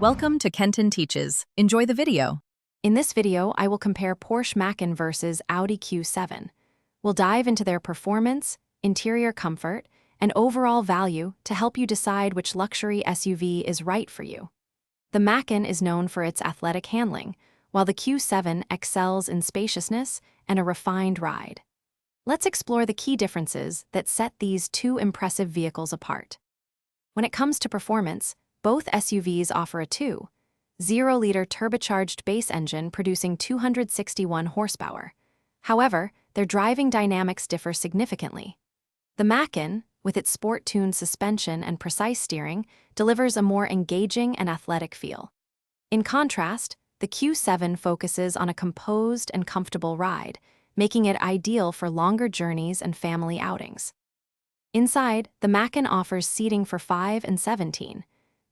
Welcome to Kenton Teaches. Enjoy the video. In this video, I will compare Porsche Macan versus Audi Q7. We'll dive into their performance, interior comfort, and overall value to help you decide which luxury SUV is right for you. The Macan is known for its athletic handling, while the Q7 excels in spaciousness and a refined ride. Let's explore the key differences that set these two impressive vehicles apart. When it comes to performance, both SUVs offer a 2.0-liter turbocharged base engine producing 261 horsepower. However, their driving dynamics differ significantly. The Macan, with its sport-tuned suspension and precise steering, delivers a more engaging and athletic feel. In contrast, the Q7 focuses on a composed and comfortable ride, making it ideal for longer journeys and family outings. Inside, the Macan offers seating for 5 and 17,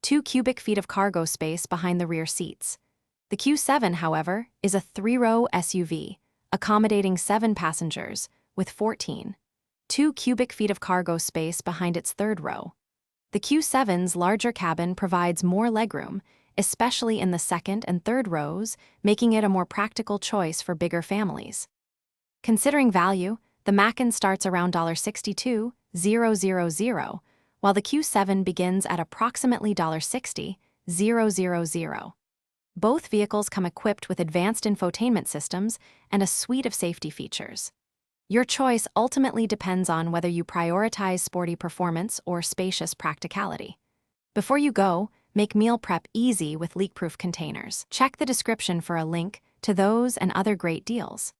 2 cubic feet of cargo space behind the rear seats. The Q7, however, is a 3-row SUV, accommodating 7 passengers, with 14, 2 cubic feet of cargo space behind its third row. The Q7's larger cabin provides more legroom, especially in the second and third rows, making it a more practical choice for bigger families. Considering value, the Macan starts around $62,000, while the Q7 begins at approximately $60,000. Both vehicles come equipped with advanced infotainment systems and a suite of safety features. Your choice ultimately depends on whether you prioritize sporty performance or spacious practicality. Before you go, make meal prep easy with leak-proof containers. Check the description for a link to those and other great deals.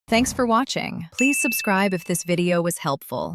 Thanks for watching. Please subscribe if this video was helpful.